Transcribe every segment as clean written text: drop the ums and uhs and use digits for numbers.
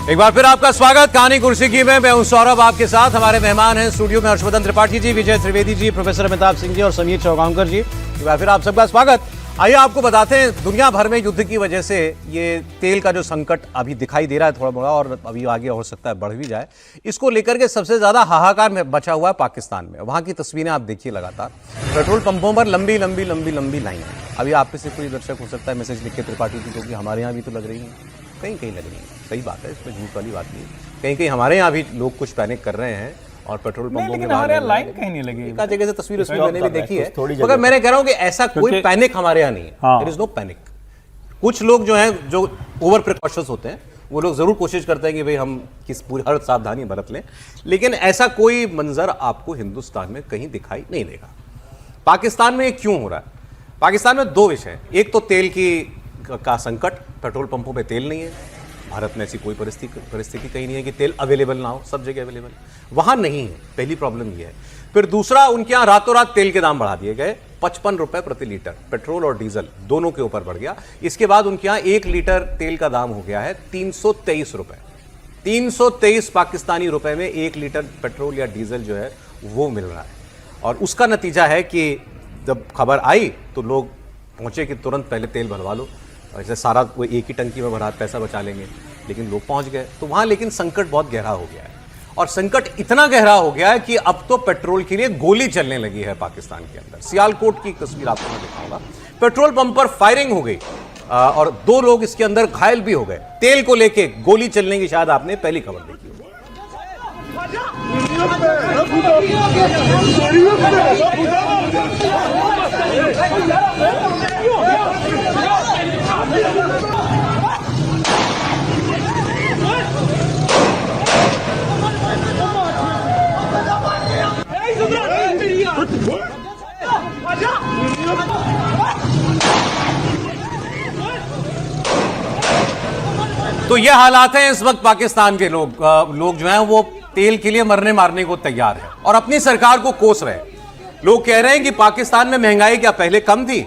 एक बार फिर आपका स्वागत कहानी कुर्सी की में। मैं हूं सौरभ, आपके साथ हमारे मेहमान हैं स्टूडियो में हर्षवर्धन त्रिपाठी जी, विजय त्रिवेदी जी, प्रोफेसर अमिताभ सिंह जी और समीर चौगांवकर जी। एक बार फिर आप सबका स्वागत। आइए आपको बताते हैं, दुनिया भर में युद्ध की वजह से ये तेल का जो संकट अभी दिखाई दे रहा है थोड़ा बड़ा, और अभी आगे हो सकता है बढ़ भी जाए, इसको लेकर के सबसे ज्यादा हाहाकार में बचा हुआ है पाकिस्तान में। वहां की तस्वीरें आप देखिए, लगातार पेट्रोल पंपों पर लंबी लंबी लंबी लंबी लाइन है। अभी आप में से कोई दर्शक हो सकता है मैसेज लिख के त्रिपाठी जी, क्योंकि हमारे यहाँ भी तो लग रही है, कहीं कहीं लग रही है। सही बात है, इसमें झूठ वाली बात नहीं। कहीं कहीं हमारे यहाँ भी लोग कुछ पैनिक कर रहे हैं और पेट्रोल पंपों के बाहर लाइन कहीं नहीं लगी। एक जगह से तस्वीर उसमें मैंने भी देखी है, मगर मैंने कह रहा हूं कि ऐसा कोई पैनिक हमारे यहाँ नहीं है। There is no panic. कुछ लोग जो हैं, जो ओवर प्रिकॉशंस होते हैं, वो लोग जरूर कोशिश करते हैं कि भाई हम पूरी हर सावधानी बरत लें, लेकिन ऐसा कोई मंजर आपको हिंदुस्तान में कहीं दिखाई नहीं देगा। पाकिस्तान में ये क्यों हो रहा है? पाकिस्तान में दो विषय, एक तो तेल का संकट, पेट्रोल पंपों पे तेल नहीं है। भारत में ऐसी कोई परिस्थिति कहीं नहीं है कि तेल अवेलेबल ना हो, सब जगह अवेलेबल, वहां नहीं है। पहली प्रॉब्लम ये है। फिर दूसरा, उनके यहाँ रातों रात तेल के दाम बढ़ा दिए गए। 55 रुपए प्रति लीटर पेट्रोल और डीजल दोनों के ऊपर बढ़ गया। इसके बाद उनके यहाँ 1 लीटर तेल का दाम हो गया है 323 रुपए। 323 पाकिस्तानी रुपए में 1 लीटर पेट्रोल या डीजल जो है वो मिल रहा है। और उसका नतीजा है कि जब खबर आई तो लोग पहुंचे कि तुरंत पहले तेल भरवा लो, ऐसे सारा वो एक ही टंकी में भरा, पैसा बचा लेंगे। लेकिन लोग पहुंच गए तो वहां, लेकिन संकट बहुत गहरा हो गया है। और संकट इतना गहरा हो गया है कि अब तो पेट्रोल के लिए गोली चलने लगी है पाकिस्तान के अंदर। सियालकोट की तस्वीर आपको मैं दिखाऊंगा। पेट्रोल पंप पर फायरिंग हो गई और 2 लोग इसके अंदर घायल भी हो गए। तेल को लेके गोली चलने की शायद आपने पहली खबर देखी होगी। तो ये हालात हैं इस वक्त पाकिस्तान के। लोग जो हैं वो तेल के लिए मरने मारने को तैयार है और अपनी सरकार को कोस रहे हैं। लोग कह रहे हैं कि पाकिस्तान में महंगाई क्या पहले कम थी?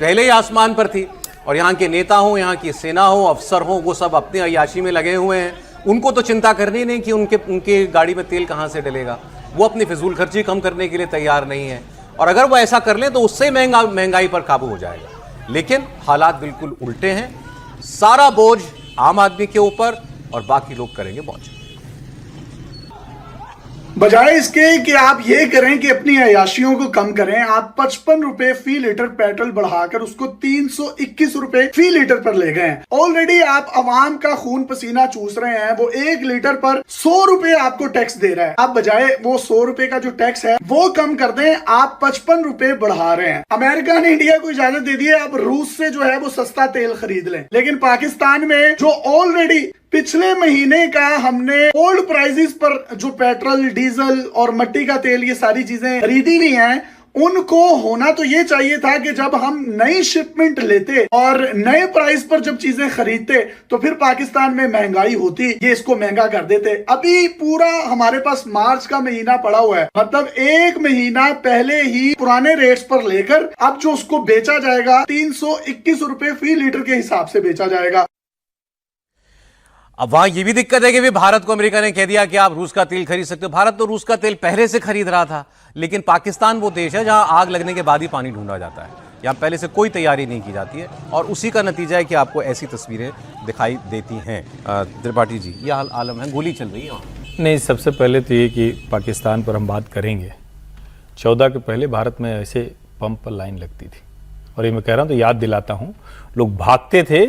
पहले ही आसमान पर थी। और यहाँ के नेता हो, यहाँ की सेना हो, अफसर हो, वो सब अपने अय्याशी में लगे हुए हैं। उनको तो चिंता करनी नहीं कि उनके गाड़ी में तेल कहाँ से डलेगा। वो अपनी फिजूल खर्ची कम करने के लिए तैयार नहीं है। और अगर वो ऐसा कर लें तो उससे महंगाई पर काबू हो जाएगा। लेकिन हालात बिल्कुल उल्टे हैं। सारा बोझ आम आदमी के ऊपर और बाकी लोग करेंगे मौज। बजाय इसके कि आप ये करें कि अपनी अयाशियों को कम करें, आप 55 रुपए फी लीटर पेट्रोल बढ़ाकर उसको 321 रुपए फी लीटर पर ले गए। ऑलरेडी आप अवाम का खून पसीना चूस रहे हैं। वो 1 लीटर पर 100 रुपए आपको टैक्स दे रहा है। आप बजाय वो 100 रुपए का जो टैक्स है वो कम कर दें, आप 55 रुपए बढ़ा रहे हैं। अमेरिका ने इंडिया को इजाजत दे दी है आप रूस से जो है वो सस्ता तेल खरीद लें, लेकिन पाकिस्तान में जो ऑलरेडी पिछले महीने का हमने ओल्ड प्राइसेस पर जो पेट्रोल, डीजल और मट्टी का तेल, ये सारी चीजें खरीदी हुई हैं, उनको होना तो ये चाहिए था कि जब हम नई शिपमेंट लेते और नए प्राइस पर जब चीजें खरीदते तो फिर पाकिस्तान में महंगाई होती, ये इसको महंगा कर देते। अभी पूरा हमारे पास मार्च का महीना पड़ा हुआ है, मतलब 1 महीना पहले ही पुराने रेट्स पर लेकर अब जो उसको बेचा जाएगा 321 रुपए फी लीटर के हिसाब से बेचा जाएगा। अब वहां ये भी दिक्कत है कि भी भारत को अमेरिका ने कह दिया कि आप रूस का तेल खरीद सकते हो। भारत तो रूस का तेल पहले से खरीद रहा था, लेकिन पाकिस्तान वो देश है जहां आग लगने के बाद ही पानी ढूंढा जाता है। यहाँ पहले से कोई तैयारी नहीं की जाती है और उसी का नतीजा है कि आपको ऐसी तस्वीरें दिखाई देती हैं। त्रिपाठी जी, ये आलम है, गोली चल रही है वहाँ। नहीं, सबसे पहले तो ये कि पाकिस्तान पर हम बात करेंगे। 14 के पहले भारत में ऐसे पंप पर लाइन लगती थी, और ये मैं कह रहा हूँ तो याद दिलाता हूँ, लोग भागते थे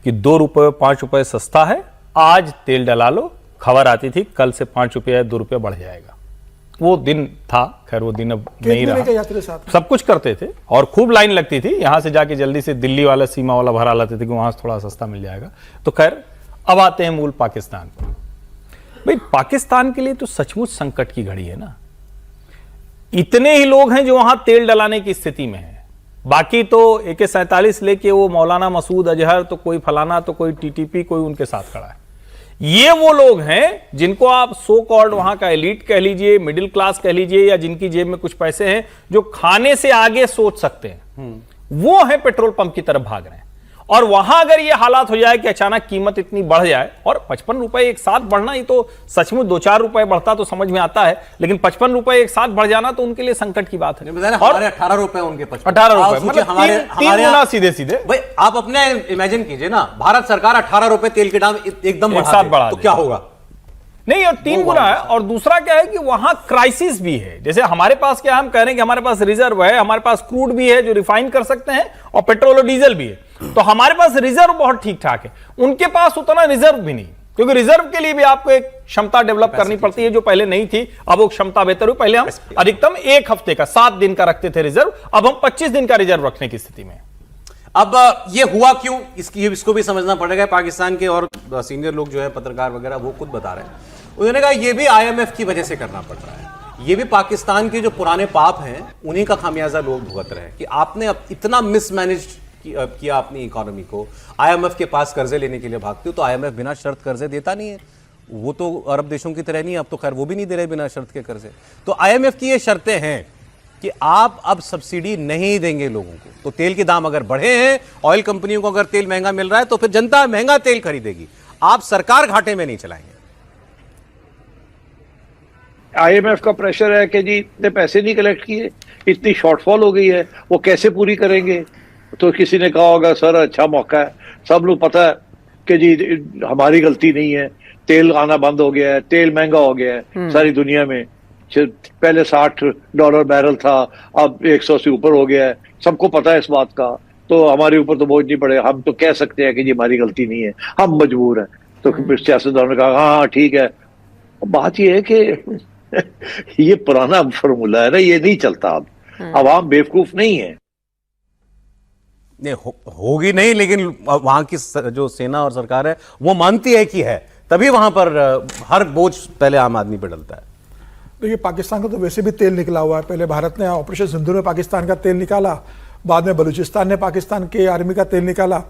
कि 2 रुपये 5 रुपये सस्ता है, आज तेल डला लो। खबर आती थी कल से 5 रुपये या 2 रुपये बढ़ जाएगा। वो दिन था, खैर वो दिन अब नहीं रहा। सब कुछ करते थे और खूब लाइन लगती थी। यहां से जाके जल्दी से दिल्ली वाला, सीमा वाला भरा लाते थे कि वहां से थोड़ा सस्ता मिल जाएगा। तो खैर अब आते हैं मूल पाकिस्तान पर। भाई पाकिस्तान के लिए तो सचमुच संकट की घड़ी है ना। इतने ही लोग हैं जो वहां तेल डलाने की स्थिति में है। बाकी तो AK-47 लेके वो मौलाना मसूद अजहर, तो कोई फलाना, तो कोई टीटीपी, कोई उनके साथ खड़ा है। ये वो लोग हैं जिनको आप सो कॉल्ड वहां का एलीट कह लीजिए, मिडिल क्लास कह लीजिए, या जिनकी जेब में कुछ पैसे हैं, जो खाने से आगे सोच सकते हैं, वो है पेट्रोल पंप की तरफ भाग रहे हैं। और वहां अगर ये हालात हो जाए कि अचानक कीमत इतनी बढ़ जाए, और 55 रुपए एक साथ बढ़ना, ये तो सचमुच 2-4 रुपए बढ़ता तो समझ में आता है, लेकिन 55 रुपए एक साथ बढ़ जाना तो उनके लिए संकट की बात है। और 18 रुपए उनके 18 रुपए मतलब हमारे गुना सीधे सीधे। भाई आप अपने इमेजिन कीजिए ना, भारत सरकार 18 रुपए तेल के दाम एकदम एक साथ बढ़ा तो क्या होगा? नहीं, और 3 गुना है। और दूसरा क्या है कि वहां क्राइसिस भी है। जैसे हमारे पास क्या, हम कह रहे हैं कि हमारे पास रिजर्व है, हमारे पास क्रूड भी है जो रिफाइन कर सकते हैं, और पेट्रोल और डीजल भी है, तो हमारे पास रिजर्व बहुत ठीक ठाक है। उनके पास उतना रिजर्व भी नहीं, क्योंकि रिजर्व के लिए भी आपको एक क्षमता डेवलप करनी पड़ती है जो पहले नहीं थी। अब वो क्षमता बेहतर हुई। पहले हम अधिकतम 1 हफ्ते का 7 दिन का रखते थे रिजर्व, अब हम 25 दिन का रिजर्व रखने की स्थिति में। अब ये हुआ क्यों, इसको भी समझना पड़ेगा। पाकिस्तान के और सीनियर लोग जो है, पत्रकार वगैरह, वो खुद बता रहे हैं। उन्होंने कहा ये भी IMF की वजह से करना पड़ रहा है, ये भी पाकिस्तान के जो पुराने पाप हैं उन्हीं का खामियाजा लोग भुगत रहे हैं कि आपने अब इतना मिसमैनेज किया अपनी इकोनॉमी को। IMF के पास कर्जे लेने के लिए भागते हो, तो IMF बिना शर्त कर्जे देता नहीं है। वो तो अरब देशों की तरह नहीं, अब तो खैर वो भी नहीं दे रहे बिना शर्त के कर्जे। तो IMF की ये शर्तें हैं कि आप अब सब्सिडी नहीं देंगे लोगों को, तो तेल के दाम अगर बढ़े हैं, ऑयल कंपनियों को अगर तेल महंगा मिल रहा है, तो फिर जनता महंगा तेल खरीदेगी, आप सरकार घाटे में नहीं चलाएंगे। IMF का प्रेशर है कि जी इतने पैसे नहीं कलेक्ट किए, इतनी शॉर्टफॉल हो गई है, वो कैसे पूरी करेंगे। तो किसी ने कहा होगा सर अच्छा मौका है, सब लोग पता है कि जी हमारी गलती नहीं है, तेल आना बंद हो गया है, तेल महंगा हो गया है सारी दुनिया में। पहले $60 बैरल था, अब 100 से ऊपर हो गया है, सबको पता है इस बात का, तो हमारे ऊपर तो बोझ नहीं पड़े। हम तो कह सकते हैं कि जी हमारी गलती नहीं है, हम मजबूर हैं। तो फिर सियासतदानों ने कहा हाँ ठीक है। बात यह है कि ये पुराना फॉर्मूला है ना, ये नहीं चलता। अब आवाम बेवकूफ नहीं है। नहीं होगी नहीं, लेकिन वहां की जो सेना और सरकार है वो मानती है कि है, तभी वहां पर हर बोझ पहले आम आदमी पर डलता है। देखिए पाकिस्तान का तो वैसे भी तेल निकला हुआ है। पहले भारत ने ऑपरेशन सिंदूर में पाकिस्तान का तेल निकाला, बाद में बलूचिस्तान ने पाकिस्तान के आर्मी का तेल निकाला,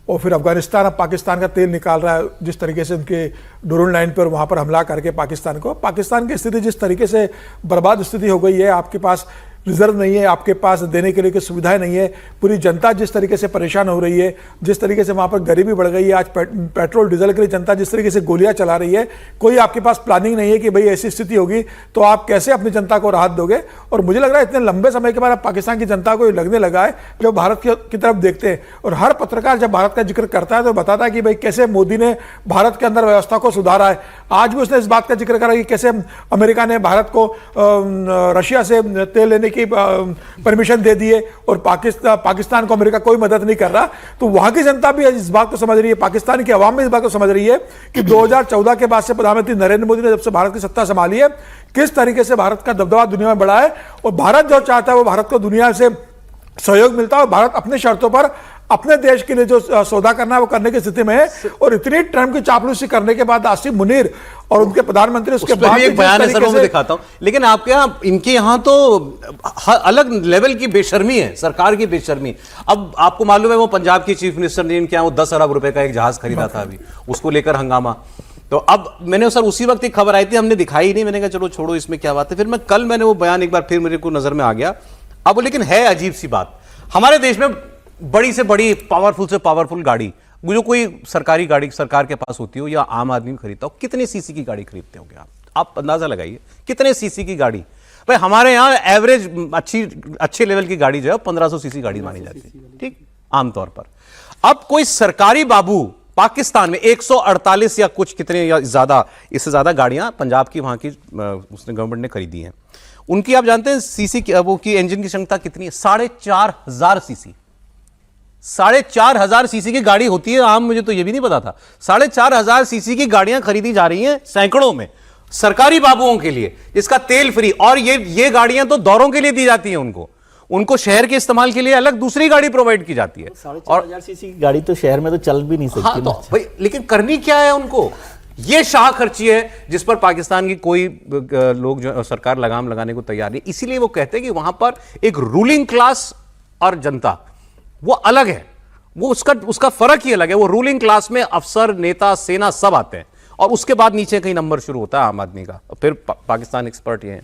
और फिर अफगानिस्तान अब पाकिस्तान का तेल निकाल रहा है। जिस तरीके से उनके डोरन लाइन पर वहाँ पर हमला करके पाकिस्तान की स्थिति जिस तरीके से बर्बाद स्थिति हो गई है, आपके पास रिजर्व नहीं है, आपके पास देने के लिए कोई सुविधाएं नहीं है, पूरी जनता जिस तरीके से परेशान हो रही है, जिस तरीके से वहाँ पर गरीबी बढ़ गई है, आज पेट्रोल डीजल के लिए जनता जिस तरीके से गोलियां चला रही है, कोई आपके पास प्लानिंग नहीं है कि भाई ऐसी स्थिति होगी तो आप कैसे अपनी जनता को राहत दोगे। और मुझे लग रहा है इतने लंबे समय के बाद अब पाकिस्तान की जनता को लगने लगा है, जब भारत की तरफ देखते हैं, और हर पत्रकार जब भारत का जिक्र करता है तो बताता है कि भाई कैसे मोदी ने भारत के अंदर व्यवस्था को सुधारा है। आज भी उसने इस बात का जिक्र करा कि कैसे अमेरिका ने भारत को रशिया से तेल लेने की परमिशन दे दिए, और पाकिस्तान को अमेरिका कोई मदद नहीं कर रहा। तो वहां की जनता भी इस बात को समझ रही है, पाकिस्तान की आवाम भी इस बात को समझ रही है कि 2014 के बाद से प्रधानमंत्री नरेंद्र मोदी ने जब से भारत की सत्ता संभाली है, किस तरीके से भारत का दबदबा दुनिया में बढ़ा है, और भारत जो चाहता है वो भारत को दुनिया से सहयोग मिलता है, और भारत अपने शर्तों पर अपने देश के लिए जो सौदा करना है वो करने की स्थिति में है। और इतनी ट्रम्प की चापलूसी करने के बाद आसिफ मुनीर और उनके प्रधानमंत्री उसके बाद एक बयान है सर, वो मैं दिखाता हूं। लेकिन आपके यहाँ, इनके यहाँ तो अलग लेवल की बेशर्मी है, सरकार की बेशर्मी। अब आपको मालूम है वो पंजाब की चीफ मिनिस्टर ने इनके यहाँ वो 10 अरब रुपए का एक जहाज खरीदा था, अभी उसको लेकर हंगामा। तो अब मैंने सर उसी वक्त एक खबर आई थी, हमने दिखाई नहीं, मैंने कहा चलो छोड़ो इसमें क्या बात है। फिर कल मैंने वो बयान एक बार फिर मेरे को नजर में आ गया। अब लेकिन है अजीब सी बात, हमारे देश में बड़ी से बड़ी पावरफुल से पावरफुल गाड़ी, जो कोई सरकारी गाड़ी सरकार के पास होती हो या आम आदमी खरीदता हो, कितने सीसी की गाड़ी खरीदते होंगे आप अंदाजा लगाइए कितने सीसी की गाड़ी। भाई हमारे यहाँ एवरेज अच्छे लेवल की गाड़ी जो है 1500 सीसी गाड़ी मानी जाती है, ठीक, आमतौर पर। अब कोई सरकारी बाबू पाकिस्तान में 148 या कुछ कितने या ज्यादा, इससे ज्यादा गाड़ियां पंजाब की वहां की उसने गवर्नमेंट ने खरीदी हैं। उनकी आप जानते हैं सीसी की, वो की इंजन की क्षमता कितनी है? 4500 सीसी। 4500 सीसी की गाड़ी होती है आम, मुझे तो ये भी नहीं पता था। 4500 सीसी की गाड़ियां खरीदी जा रही हैं सैकड़ों में सरकारी बाबुओं के लिए, जिसका तेल फ्री। और ये गाड़ियां तो दौरों के लिए दी जाती हैं उनको शहर के इस्तेमाल के लिए अलग दूसरी गाड़ी प्रोवाइड की जाती है। 4500 सीसी की गाड़ी तो शहर में तो चल भी नहीं सकती। हाँ, तो भाई लेकिन करनी क्या है उनको? ये शाह खर्ची है जिस पर पाकिस्तान की कोई लोग जो सरकार लगाम लगाने को तैयार नहीं। इसीलिए वो कहते हैं कि वहां पर एक रूलिंग क्लास और जनता वो अलग है, वो उसका फर्क ही अलग है। वो रूलिंग क्लास में अफसर, नेता, सेना सब आते हैं, और उसके बाद नीचे कहीं नंबर शुरू होता है आम आदमी का। फिर पाकिस्तान एक्सपर्ट ये हैं।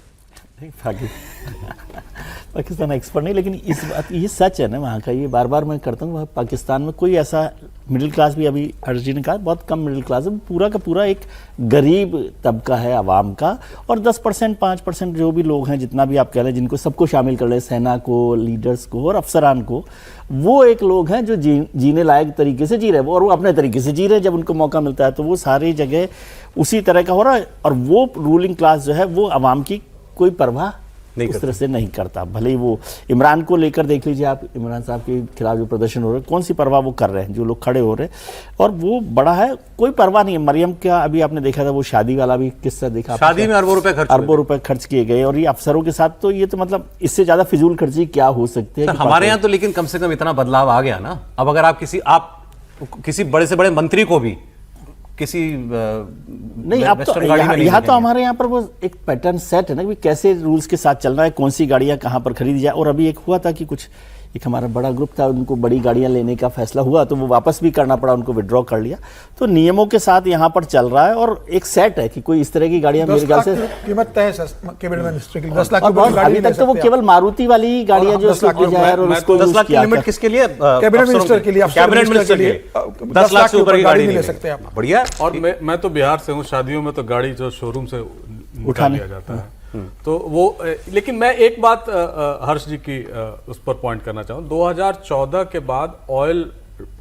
पाकिस्तान एक्सपर्ट नहीं, लेकिन इस बात ये सच है ना वहाँ का, ये बार बार मैं करता हूँ, पाकिस्तान में कोई ऐसा मिडिल क्लास भी, अभी हर्ष जी ने कहा बहुत कम मिडिल क्लास है, पूरा का पूरा एक गरीब तबका है आवाम का, और 10% 5% जो भी लोग हैं, जितना भी आप कह रहे हैं, जिनको सबको शामिल कर रहे हैं, सेना को, लीडर्स को और अफसरान को, वो एक लोग हैं जो जीने लायक तरीके से जी रहे हैं, और वो अपने तरीके से जी रहे हैं। जब उनको मौका मिलता है तो वो सारी जगह उसी तरह का हो रहा है, और वो रूलिंग क्लास जो है वो आवाम की कोई परवाह उस तरह से नहीं करता। भले ही वो इमरान को लेकर देख लीजिए आप, इमरान साहब के खिलाफ जो प्रदर्शन हो रहे हैं, कौन सी परवाह वो कर रहे हैं, जो लोग खड़े हो रहे हैं, और वो बड़ा है, कोई परवाह नहीं है। मरियम का अभी आपने देखा था वो शादी वाला भी किस्सा देखा, शादी में अरबों रुपए खर्च किए गए, और ये अफसरों के साथ तो ये तो मतलब इससे ज्यादा फिजूल खर्ची क्या हो सकती है। हमारे यहाँ तो लेकिन कम से कम इतना बदलाव आ गया ना, अब अगर आप किसी बड़े से बड़े मंत्री को भी किसी नहीं, अब तो यहाँ तो हमारे यहाँ पर वो एक पैटर्न सेट है ना कि कैसे रूल्स के साथ चलना है, कौन सी गाड़ियाँ कहाँ पर खरीदी जाए। और अभी एक हुआ था कि कुछ एक हमारा बड़ा ग्रुप था, उनको बड़ी गाड़ियाँ लेने का फैसला हुआ तो वो वापस भी करना पड़ा, उनको विड्रॉ कर लिया। तो नियमों के साथ यहाँ पर चल रहा है, और एक सेट है कि कोई इस तरह की गाड़ियाँ मेरे ख्याल से कीमत तय है कैबिनेट मिनिस्टर की 10 लाख अभी तक तो वो केवल मारुति वाली गाड़ियाँ जो 10 लाख की लिमिट किसके लिए? कैबिनेट मिनिस्टर के लिए, 10 लाख से ऊपर की गाड़ी नहीं ले सकते आप। बढ़िया। और मैं तो बिहार से हूँ, शादियों में तो गाड़ी जो शोरूम से उठा लिया जाता है, तो वो लेकिन मैं एक बात हर्ष जी की उस पर पॉइंट करना चाहूँ। 2014 के बाद ऑयल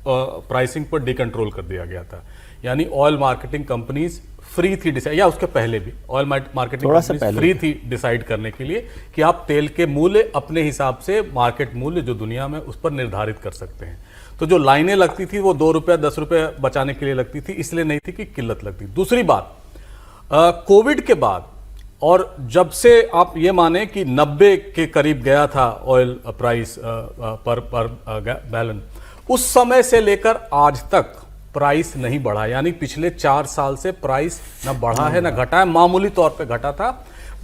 प्राइसिंग पर डिकंट्रोल कर दिया गया था, यानी ऑयल मार्केटिंग कंपनीज फ्री थी डिसाइड, या उसके पहले भी ऑयल मार्केटिंग कंपनीज फ्री थी डिसाइड करने के लिए कि आप तेल के मूल्य अपने हिसाब से मार्केट मूल्य जो दुनिया में उस पर निर्धारित कर सकते हैं। तो जो लाइनें लगती थी वो 2 रुपया 10 रुपये बचाने के लिए लगती थी, इसलिए नहीं थी कि किल्लत लगती। दूसरी बात, कोविड के बाद और जब से आप ये माने कि 90 के करीब गया था ऑयल प्राइस पर बैलन, उस समय से लेकर आज तक प्राइस नहीं बढ़ा, यानी पिछले 4 साल से प्राइस न बढ़ा है न घटा है, मामूली तौर पे घटा था।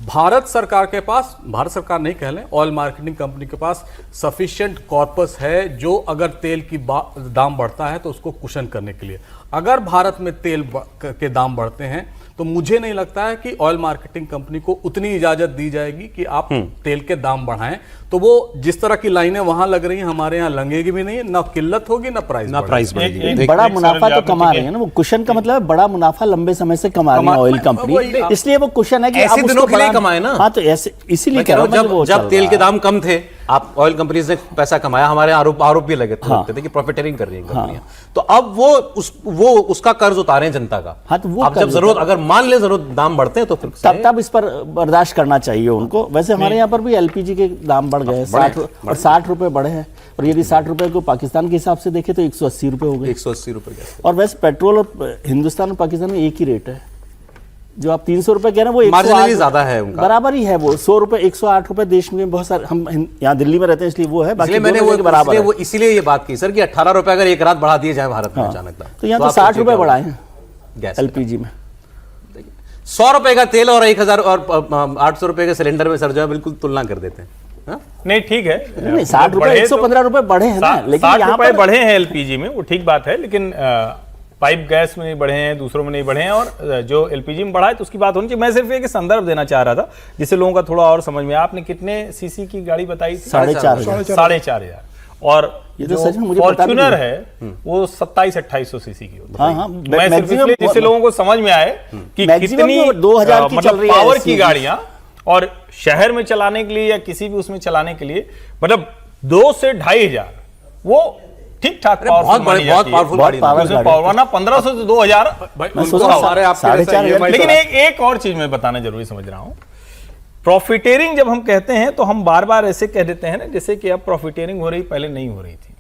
भारत सरकार के पास, भारत सरकार नहीं कह लें, ऑयल मार्केटिंग कंपनी के पास सफिशिएंट कॉर्पस है, जो अगर तेल की दाम बढ़ता है तो उसको कुशन करने के लिए। अगर भारत में तेल के दाम बढ़ते हैं तो मुझे नहीं लगता है कि ऑयल मार्केटिंग कंपनी को उतनी इजाजत दी जाएगी कि आप तेल के दाम बढ़ाएं। तो वो जिस तरह की लाइनें वहां लग रही हैं, हमारे यहाँ लगेगी भी नहीं, ना किल्लत होगी ना प्राइस बढ़ेगी। बड़ा मुनाफा तो कमा रहे हैं ना, वो कुशन का मतलब है बड़ा मुनाफा लंबे समय से कमा रही है ऑयल कंपनी, इसलिए वो कुशन है कि ऐसे दिनों के लिए कमाए ना। हाँ, तो ऐसे इसीलिए कह रहा हूं, जब तेल के दाम कम थे, आप ऑयल कंपनीज ने पैसा कमाया, हमारे आरोप भी लगे थे कि प्रॉफिटेरिंग कर रही हैं कंपनियां। तो अब वो उसका कर्ज उतारे जनता का। हाँ, तो वो अब जब जरूरत, अगर मान ले जरूरत दाम बढ़ते हैं तो फिर तब इस पर बर्दाश्त करना चाहिए उनको। वैसे हमारे यहाँ पर भी एलपीजी के दाम बढ़ गए, 60 रुपए बढ़े हैं, और यदि 60 रुपए को पाकिस्तान के हिसाब से देखें तो 180 रुपए हो गए। 180 रुपए। और वैसे पेट्रोल और हिंदुस्तान और पाकिस्तान में एक ही रेट है, जो आप 300 रुपए कह रहे हैं वो 108 ज्यादा है उनका, बराबर ही है। वो 100 रुपए 108 रुपए देश में बहुत सारे, हम यहाँ दिल्ली में रहते हैं इसलिए वो है, बाकी मैंने वो इसीलिए ये बात की सर कि 18 रुपए अगर एक रात बढ़ा दिए जाए भारत में अचानक, तो यहाँ तो 60 रुपए बढ़ाए हैं एलपीजी में। 100 रुपए का तेल और 1000 और 800 रुपए के सिलेंडर में सर जो है बिल्कुल तुलना कर देते हैं। नहीं ठीक है, नहीं 60 रुपए 115 रुपए बढ़े हैं ना, लेकिन 60 रुपए बढ़े हैं एलपीजी में, वो ठीक बात है, लेकिन पाइप गैस में नहीं बढ़े हैं, दूसरों में नहीं बढ़े हैं, और जो एलपीजी में बढ़ा है तो उसकी बात होनी चाहिए। मैं सिर्फ एक संदर्भ देना चाह रहा था जिससे लोगों का थोड़ा और समझ में। आपने कितने सीसी की गाड़ी बताई थी? 4,500। और ये तो सच में मुझे फॉर्च्यूनर है वो 2700-2800 सीसी की होती है। मैं सिर्फ इसलिए जिससे लोगों को समझ में आए कि कितनी 2000 की चल रही है पावर की गाड़ियां, और शहर में चलाने के लिए या किसी भी उसमें चलाने के लिए मतलब 2 से 2500 वो ठीक ठाक बहुत पावरफुल गाड़ी, 1500 से 2000। लेकिन एक और चीज मैं बताना जरूरी समझ रहा हूं, प्रॉफिटेरिंग जब हम कहते हैं तो हम बार बार ऐसे कह देते हैं ना जैसे कि अब प्रॉफिटेरिंग हो रही, पहले नहीं हो रही थी।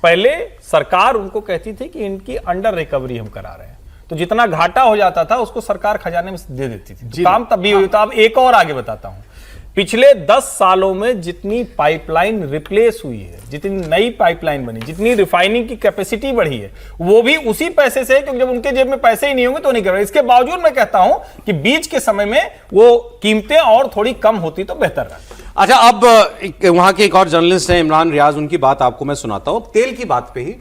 पहले सरकार उनको कहती थी कि इनकी अंडर रिकवरी हम करा रहे हैं, तो जितना घाटा हो जाता था उसको सरकार खजाने में दे देती थी, काम तब भी होता। अब एक और आगे बताता हूं, पिछले 10 सालों में जितनी पाइपलाइन रिप्लेस हुई है, जितनी नई पाइपलाइन बनी, जितनी रिफाइनिंग की कैपेसिटी बढ़ी है, वो भी उसी पैसे से है, क्योंकि जब उनके जेब में पैसे ही नहीं होंगे तो नहीं कर रहे। इसके बावजूद मैं कहता हूं कि बीच के समय में वो कीमतें और थोड़ी कम होती तो बेहतर रहता। अच्छा, अब वहां के एक और जर्नलिस्ट हैं इमरान रियाज, उनकी बात आपको मैं सुनाता हूं। तेल की बात पे ही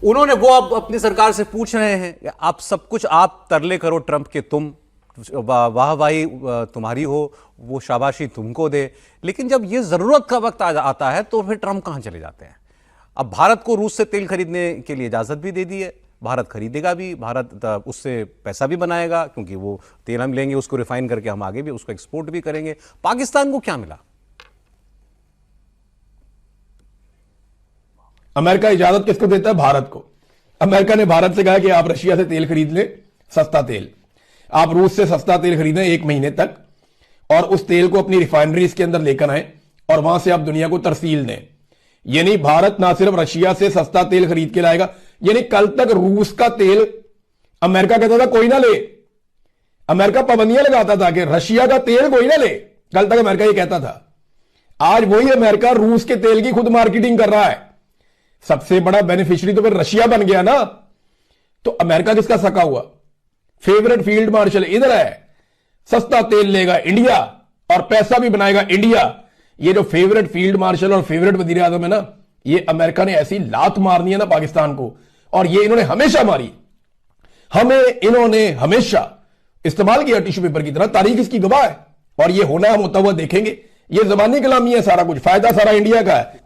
उन्होंने, वो अब अपनी सरकार से पूछ रहे हैं, आप सब कुछ आप तरले करो ट्रंप के तुम, वाहवाही तुम्हारी हो, वो शाबाशी तुमको दे, लेकिन जब ये ज़रूरत का वक्त आता है तो फिर ट्रंप कहाँ चले जाते हैं। अब भारत को रूस से तेल खरीदने के लिए इजाज़त भी दे दी है, भारत खरीदेगा भी, भारत उससे पैसा भी बनाएगा, क्योंकि वो तेल हम लेंगे, उसको रिफाइन करके हम आगे भी उसको एक्सपोर्ट भी करेंगे। पाकिस्तान को क्या मिला? अमेरिका इजाजत किसको देता है? भारत को। अमेरिका ने भारत से कहा कि आप रशिया से तेल खरीद लें, सस्ता तेल, आप रूस से सस्ता तेल खरीदें 1 महीने तक, और उस तेल को अपनी रिफाइनरीज के अंदर लेकर आए और वहां से आप दुनिया को तरसील दें। यानी भारत ना सिर्फ रशिया से सस्ता तेल खरीद के लाएगा, यानी कल तक रूस का तेल अमेरिका कहता था कोई ना ले, अमेरिका पाबंदियां लगाता था कि रशिया का तेल कोई ना ले, कल तक अमेरिका ये कहता था। आज वही अमेरिका रूस के तेल की खुद मार्केटिंग कर रहा है। सबसे बड़ा बेनिफिशियरी तो फिर रशिया बन गया ना। तो अमेरिका किसका सका हुआ? फेवरेट फील्ड मार्शल इधर है, सस्ता तेल लेगा इंडिया और पैसा भी बनाएगा इंडिया। ये जो फेवरेट फील्ड मार्शल और फेवरेट वजीर आजम है ना, ये अमेरिका ने ऐसी लात मारनी है ना पाकिस्तान को, और ये इन्होंने हमेशा मारी, हमें इन्होंने हमेशा इस्तेमाल किया टिश्यू पेपर की तरह। तारीख इसकी गवाह है, और ये होना हम होता हुआ देखेंगे। ये जबानी कलामी है, सारा कुछ फायदा सारा इंडिया का है।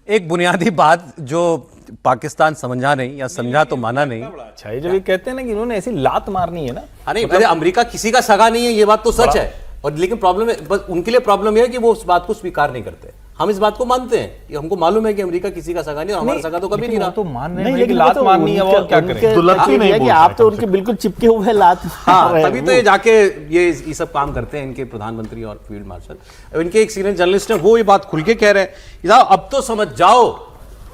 एक बुनियादी बात जो पाकिस्तान समझा नहीं, या समझा तो माना नहीं। अच्छा, ये जब ये कहते हैं ना कि इन्होंने ऐसी लात मारनी है ना, अरे अमेरिका किसी का सगा नहीं है, ये बात तो सच है, और लेकिन प्रॉब्लम है, बस उनके लिए प्रॉब्लम यह है कि वो उस बात को स्वीकार नहीं करते। हम इस बात को मानते हैं, ये हमको मालूम है कि अमेरिका किसी का सगा नहीं, और हमारा सगा तो कभी नहीं रहा। तो मान रहे हैं कि लात मारनी है, वो क्या करें? दुलत्ती नहीं है कि आप तो उनके बिल्कुल चिपके हुए हैं, लात हाँ, तभी तो ये जाके ये सब काम करते हैं, इनके प्रधानमंत्री और फील्ड मार्शल। इनके एक सीनियर जर्नलिस्ट है, वो ये बात खुल के कह रहे हैं, अब तो समझ जाओ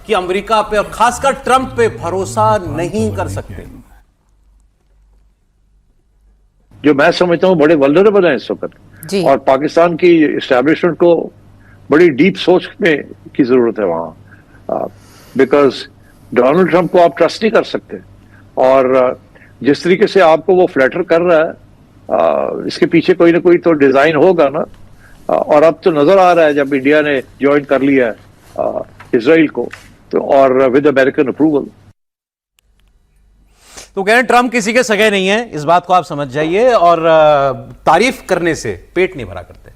कि अमेरिका पे और खासकर ट्रंप पे भरोसा नहीं कर सकते। जो मैं समझता हूँ बड़े वल्नरेबल हैं इस वक्त, और पाकिस्तान की एस्टैब्लिशमेंट को बड़ी डीप सोच में की जरूरत है वहां, बिकॉज डोनाल्ड ट्रंप को आप ट्रस्ट नहीं कर सकते, और जिस तरीके से आपको वो फ्लैटर कर रहा है, इसके पीछे कोई ना कोई तो डिजाइन होगा ना। और अब तो नजर आ रहा है जब इंडिया ने ज्वाइन कर लिया है इजराइल को, तो और विद अमेरिकन अप्रूवल। तो कह रहे हैं ट्रंप किसी के सगे नहीं है, इस बात को आप समझ जाइए, और तारीफ करने से पेट नहीं भरा करते।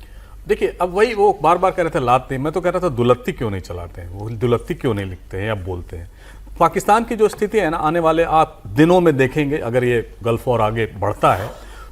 देखिए, अब वही वो बार बार कह रहे थे लात नहीं, मैं तो कह रहा था दुलत्ती क्यों नहीं चलाते हैं, वो दुलत्ती क्यों नहीं लिखते हैं या बोलते हैं। पाकिस्तान की जो स्थिति है ना, आने वाले आप दिनों में देखेंगे, अगर ये गल्फ और आगे बढ़ता है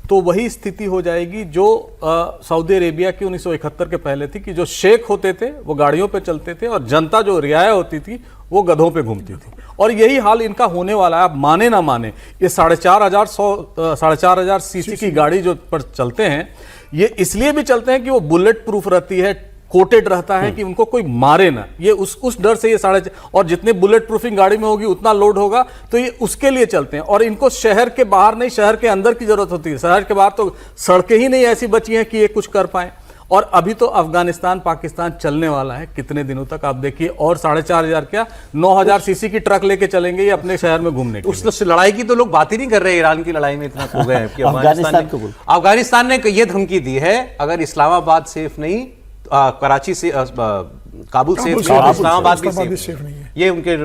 तो वही स्थिति हो जाएगी जो सऊदी अरेबिया की 1971 के पहले थी, कि जो शेख होते थे वो गाड़ियों पे चलते थे और जनता जो रियाया होती थी वो गधों पे घूमती थी। और यही हाल इनका होने वाला है, आप माने ना माने। ये 4,500 सीसी की गाड़ी जो पर चलते हैं, ये इसलिए भी चलते हैं कि वो बुलेट प्रूफ रहती है, कोटेड रहता है कि उनको कोई मारे ना, ये उस डर से ये 4.5, और जितने बुलेट प्रूफिंग गाड़ी में होगी उतना लोड होगा, तो ये उसके लिए चलते हैं। और इनको शहर के बाहर नहीं, शहर के अंदर की जरूरत होती है। शहर के बाहर तो सड़कें ही नहीं ऐसी बची हैं कि ये कुछ कर पाए। और अभी तो अफगानिस्तान पाकिस्तान चलने वाला है कितने दिनों तक आप देखिए, और 4,500 क्या 9,000 सीसी की ट्रक लेके चलेंगे ये अपने शहर में घूमने के लिए। उस लड़ाई की तो लोग बात ही नहीं कर रहे, ईरान की लड़ाई में इतना खो गए हैं कि अफगानिस्तान ने ये धमकी दी है, अगर इस्लामाबाद सेफ नहीं, कराची से काबुल से इस्लामाबाद भी सेफ नहीं है। ये उनके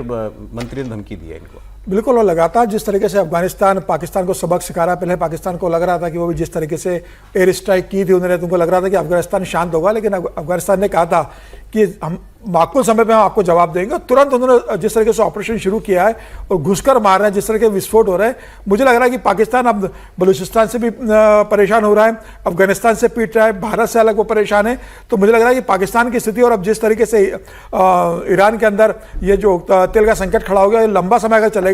मंत्री ने धमकी दी है इनको। बिल्कुल, और लगातार जिस तरीके से अफगानिस्तान पाकिस्तान को सबक सिखा रहा है। पहले पाकिस्तान को लग रहा था कि वो भी जिस तरीके से एयर स्ट्राइक की थी उन्होंने, तुमको लग रहा था कि अफगानिस्तान शांत होगा, लेकिन अफगानिस्तान ने कहा था कि हम माकूल समय पे हम आपको जवाब देंगे। तुरंत उन्होंने जिस तरीके से ऑपरेशन शुरू किया है और घुसकर मार रहे हैं, जिस तरह के विस्फोट हो रहे हैं, मुझे लग रहा है कि पाकिस्तान अब बलूचिस्तान से भी परेशान हो रहा है, अफगानिस्तान से पीट रहा है, भारत से अलग वो परेशान है। तो मुझे लग रहा है कि पाकिस्तान की स्थिति, और अब जिस तरीके से ईरान के अंदर ये जो तेल का संकट खड़ा हो गया, लंबा समय अगर चलेगा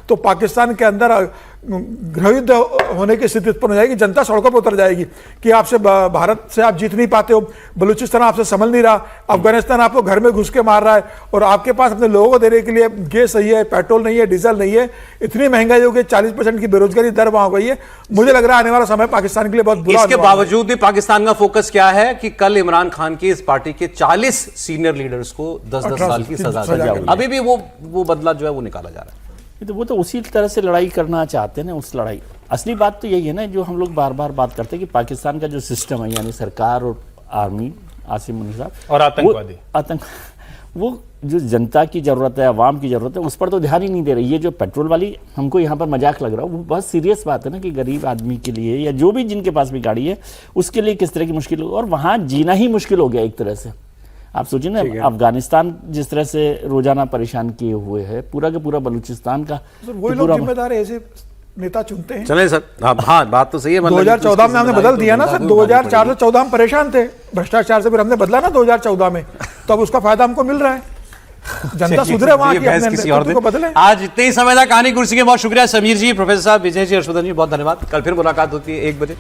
तो पाकिस्तान के अंदर गृहयुद्ध होने की स्थिति उत्पन्न हो जाएगी। जनता सड़कों पर उतर जाएगी कि आपसे भारत से आप जीत नहीं पाते हो, बलूचिस्तान आपसे संभल नहीं रहा, अफगानिस्तान आपको घर में घुस के मार रहा है, और आपके पास अपने लोगों को देने के लिए गैस नहीं है, पेट्रोल नहीं है, डीजल नहीं है, इतनी महंगाई हो गई, 40% की बेरोजगारी दर वहां हो गई है। मुझे लग रहा है आने वाला समय पाकिस्तान के लिए बहुत बुरा। इसके बावजूद भी पाकिस्तान का फोकस क्या है कि कल इमरान खान की इस पार्टी के 40 सीनियर लीडर्स को 10-10 साल की सजा दी, अभी भी वो बदला जो है वो निकाला जा रहा है। तो वो तो उसी तरह से लड़ाई करना चाहते हैं ना, उस लड़ाई। असली बात तो यही है ना, जो हम लोग बार बार बात करते हैं कि पाकिस्तान का जो सिस्टम है, यानी सरकार और आर्मी, आसिम मुनीर साहब, और आतंकवादी, वो जो जनता की ज़रूरत है, आवाम की ज़रूरत है, उस पर तो ध्यान ही नहीं दे रही। ये जो पेट्रोल वाली हमको यहाँ पर मजाक लग रहा है, वो बहुत सीरियस बात है ना कि गरीब आदमी के लिए या जो भी जिनके पास भी गाड़ी है उसके लिए किस तरह की मुश्किल हो, और वहाँ जीना ही मुश्किल हो गया एक तरह से। आप सोचिए ना, अफगानिस्तान जिस तरह से रोजाना परेशान किए हुए है, पूरा का पूरा बलूचिस्तान का वही लोग जिम्मेदार है, ऐसे नेता चुनते हैं। चले सर, हाँ बात तो सही है। 2014 में हमने बदल दिया ना सर, 2004 से 14 हम परेशान थे भ्रष्टाचार से, फिर हमने बदला ना 2014 में, तो अब उसका फायदा हमको मिल रहा है। जनता सुधरे वहां की, अपने किसी और को बदले। आज इतने ही समय था कहानी कुर्सी के। बहुत शुक्रिया समीर जी, प्रोफेसर साहब, विजय जी, हर्षवर्धन जी, बहुत धन्यवाद। कल फिर मुलाकात होती है 1 बजे।